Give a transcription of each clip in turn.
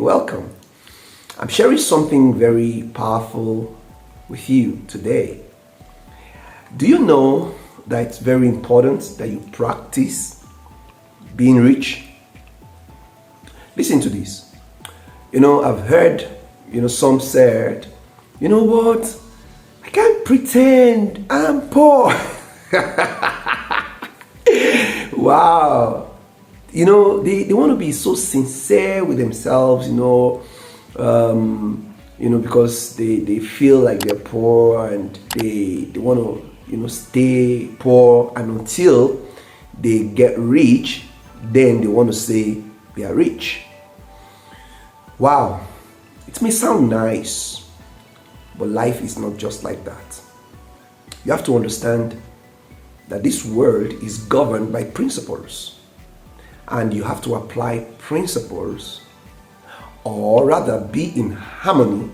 You're welcome. I'm sharing something very powerful with you today. Do you know that it's very important that you practice being rich? Listen to this. I've heard, some said, you know what? I can't pretend I'm poor. Wow. They want to be so sincere with themselves, because they feel like they're poor and they want to, stay poor, and until they get rich, then they want to say they are rich. Wow. It may sound nice, but life is not just like that. You have to understand that this world is governed by principles, and you have to apply principles, or rather be in harmony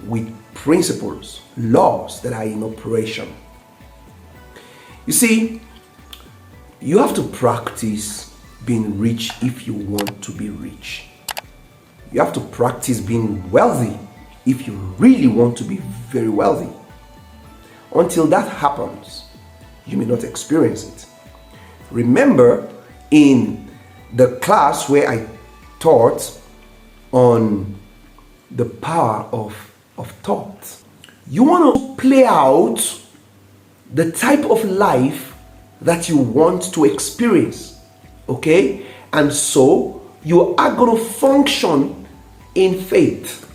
with principles, laws that are in operation. You see, you have to practice being rich if you want to be rich. You have to practice being wealthy if you really want to be very wealthy. Until that happens, you may not experience it. Remember, in the class where I taught on the power of thought, you want to play out the type of life that you want to experience, okay? And so you are going to function in faith.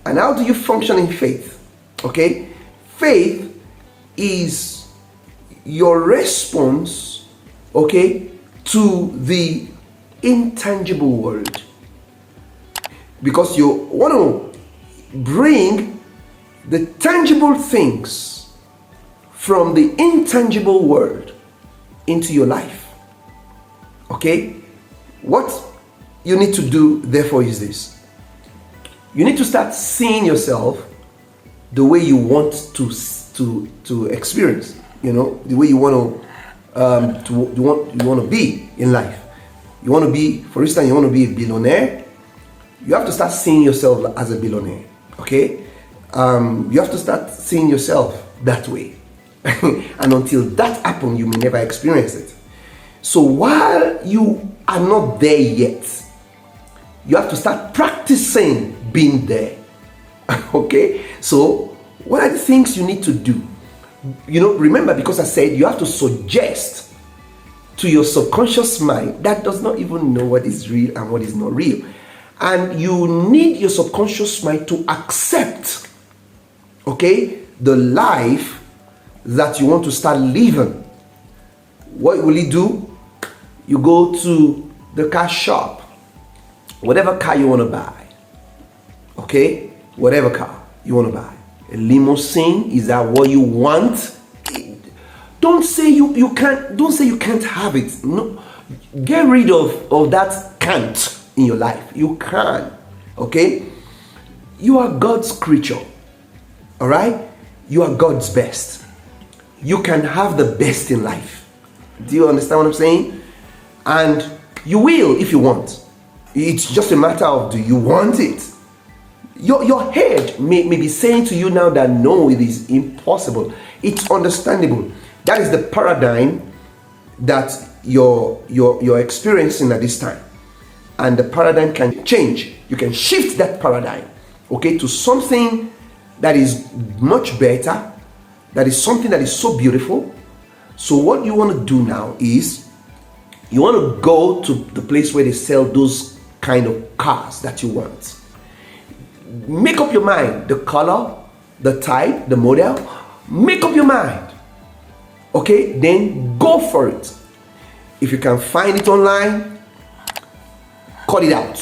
And how do you function in faith? Okay? Faith is your response, okay, to the intangible world. Because you want to bring the tangible things from the intangible world into your life. Okay? What you need to do, therefore, is this. You need to start seeing yourself the way you want to experience, the way you want to be in life. You want to be, for instance, you want to be a billionaire. You have to start seeing yourself as a billionaire, okay? You have to start seeing yourself that way. And until that happens, you may never experience it. So while you are not there yet, you have to start practicing being there. Okay? So what are the things you need to do? Remember, because I said you have to suggest to your subconscious mind that does not even know what is real and what is not real. And you need your subconscious mind to accept, okay, the life that you want to start living. What will you do? You go to the car shop, whatever car you want to buy, okay, whatever car you want to buy. A limousine, is that what you want? Don't say you can't. Don't say you can't have it. No, get rid of that can't in your life. You can. Okay, you are God's creature. All right, you are God's best. You can have the best in life. Do you understand what I'm saying? And you will if you want. It's just a matter of, do you want it? Your head may be saying to you now that no, it is impossible. It's understandable. That is the paradigm that you're experiencing at this time. And the paradigm can change. You can shift that paradigm, okay, to something that is much better, that is something that is so beautiful. So what you want to do now is you want to go to the place where they sell those kind of cars that you want. Make up your mind, the color, the type, the model. Make up your mind. Okay, then go for it. If you can find it online, cut it out.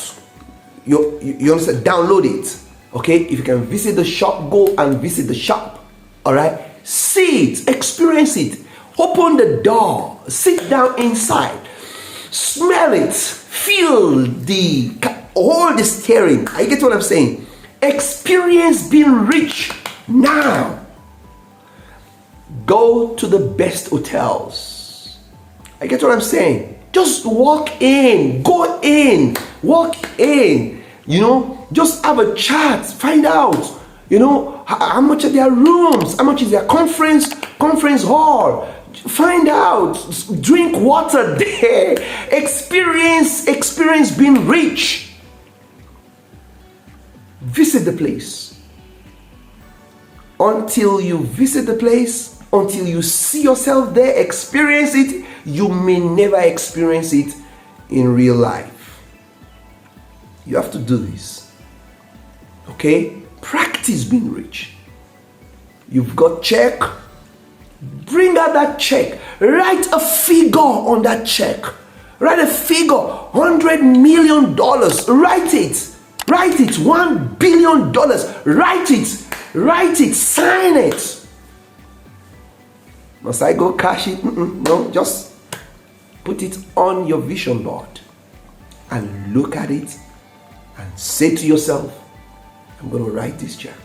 You understand? Download it. Okay, if you can visit the shop, go and visit the shop. All right, see it, experience it. Open the door, sit down inside, smell it, feel all the steering. I get what I'm saying. Experience being rich now. Go to the best hotels. I get what I'm saying. Just walk in, go in walk in, just have a chat, find out, how much are their rooms, how much is their conference hall. Find out, drink water there, experience being rich. Visit the place. Until you visit the place, until you see yourself there, experience it, you may never experience it in real life. You have to do this. Okay? Practice being rich. You've got check. Bring out that check. Write a figure on that check. Write a figure. $100 million. Write it. $1 billion. Write it. Sign it. Must I go cash it? No, just put it on your vision board and look at it and say to yourself, I'm going to write this check.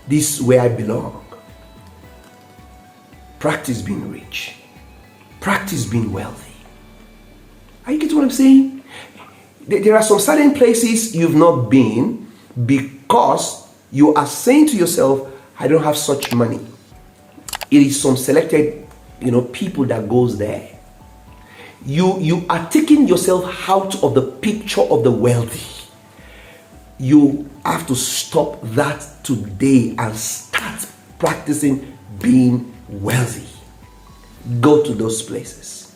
This is where I belong. Practice being rich. Practice being wealthy. Are you getting what I'm saying? There are some certain places you've not been because you are saying to yourself, I don't have such money. It is some selected, people that goes there. You are taking yourself out of the picture of the wealthy. You have to stop that today and start practicing being wealthy. Go to those places.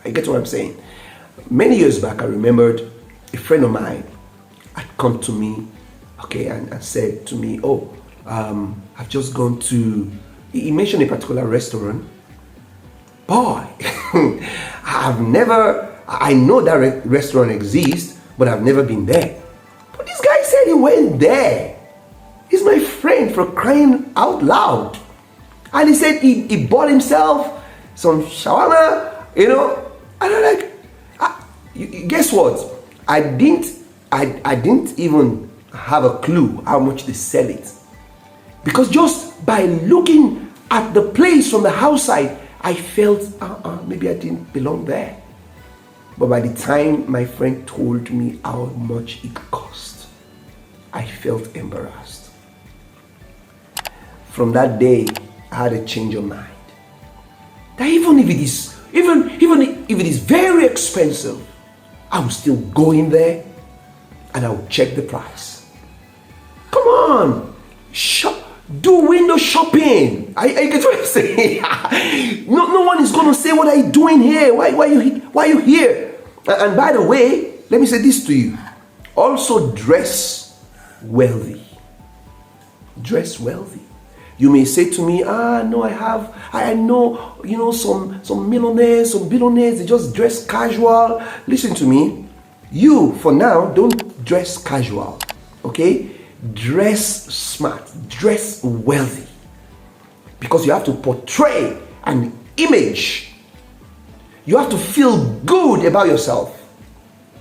I get what I'm saying. Many years back, I remembered a friend of mine had come to me, and said to me, I've just gone to, he mentioned a particular restaurant. Boy, I know that restaurant exists, but I've never been there. But this guy said he went there. He's my friend, for crying out loud. And he said he bought himself some shawarma, and I'm like, guess what? I didn't even have a clue how much they sell it. Because just by looking at the place from the outside, I felt, maybe I didn't belong there. But by the time my friend told me how much it cost, I felt embarrassed. From that day, I had a change of mind. That even if it is very expensive, I will still go in there and I will check the price. Come on, do window shopping. I get what I'm saying. No one is going to say, what are you doing here? Why are you here? And by the way, let me say this to you. Also dress wealthy. Dress wealthy. You may say to me, no, I know, some millionaires, some billionaires, they just dress casual. Listen to me. You, for now, don't dress casual, okay? Dress smart, dress wealthy. Because you have to portray an image. You have to feel good about yourself,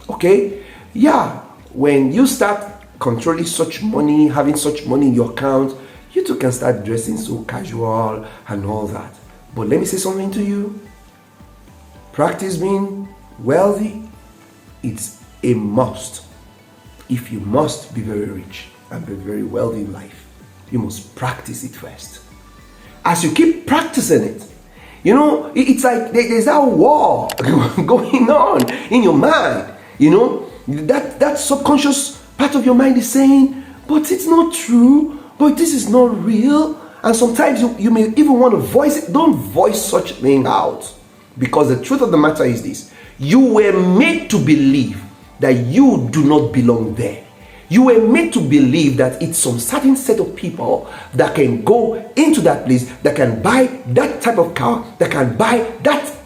okay? Yeah, when you start controlling such money, having such money in your account, you too can start dressing so casual and all that. But let me say something to you. Practice being wealthy. It's a must. If you must be very rich and be very wealthy in life, you must practice it first. As you keep practicing it, it's like there's that war going on in your mind. That subconscious part of your mind is saying, but it's not true. But this is not real. And sometimes you may even want to voice it. Don't voice such thing out. Because the truth of the matter is this. You were made to believe that you do not belong there. You were made to believe that it's some certain set of people that can go into that place, that can buy that type of car, that can buy that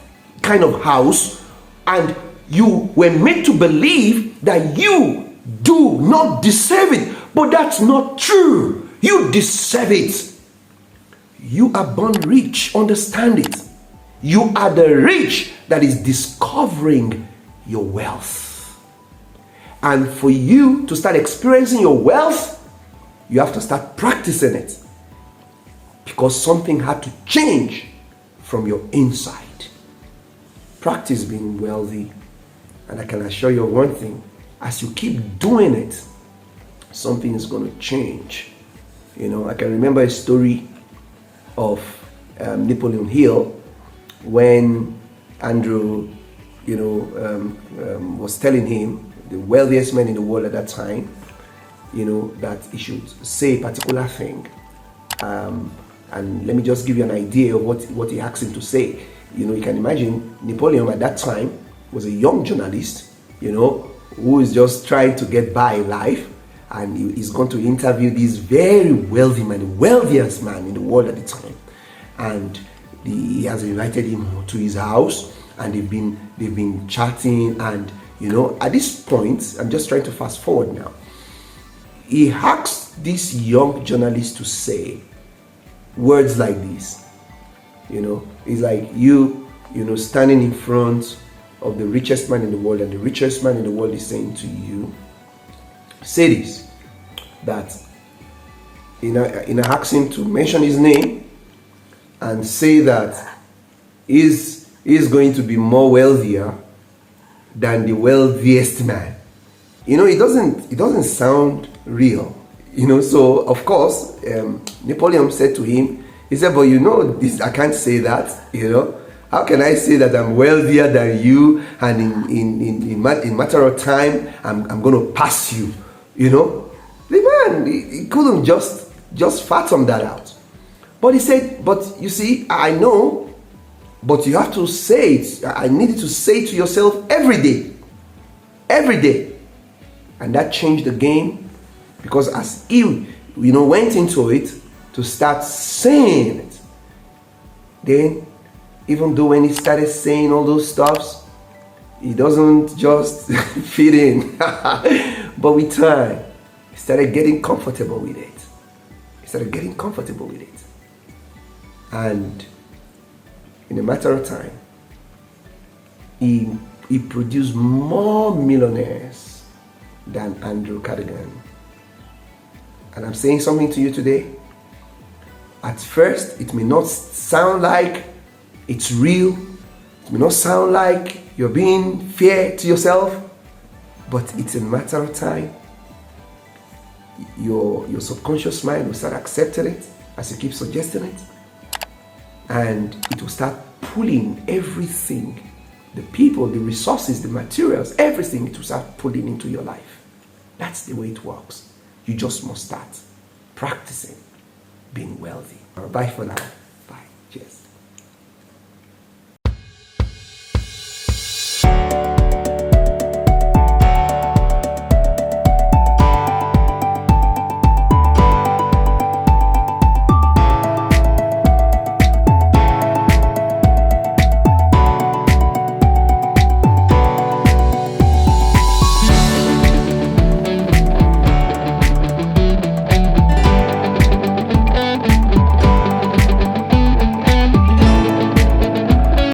kind of house. And you were made to believe that you do not deserve it. But that's not true. You deserve it. You are born rich. Understand it. You are the rich that is discovering your wealth. And for you to start experiencing your wealth, you have to start practicing it. Because something had to change from your inside. Practice being wealthy And I can assure you one thing, as you keep doing it, something is going to change. I can remember a story of Napoleon Hill when Andrew, was telling him, the wealthiest man in the world at that time, that he should say a particular thing. And let me just give you an idea of what he asked him to say. You can imagine Napoleon at that time was a young journalist, who is just trying to get by life, and he's going to interview this very wealthy man, the wealthiest man in the world at the time. And he has invited him to his house, and they've been chatting, and at this point, I'm just trying to fast forward now. He asked this young journalist to say words like this. It's like you standing in front of the richest man in the world, and the richest man in the world is saying to you, say this, that ask him to mention his name and say that he's going to be more wealthier than the wealthiest man. It doesn't sound real. So of course, Napoleon said to him, he said, but this, I can't say that. How can I say that I'm wealthier than you, and in matter of time I'm going to pass you? The man, he couldn't just fathom that out. But he said, but you see, I know, but you have to say it. I needed to say it to yourself every day. And that changed the game, because as he went into it to start saying it, then even though when he started saying all those stuffs, he doesn't just fit in. But with time, he started getting comfortable with it. And in a matter of time, he produced more millionaires than Andrew Cardigan. And I'm saying something to you today. At first, it may not sound like it's real. It may not sound like you're being fair to yourself, but it's a matter of time. Your subconscious mind will start accepting it as you keep suggesting it, and it will start pulling everything, the people, the resources, the materials, everything, it will start pulling into your life. That's the way it works. You just must start practicing being wealthy. Bye for now. Bye. Cheers.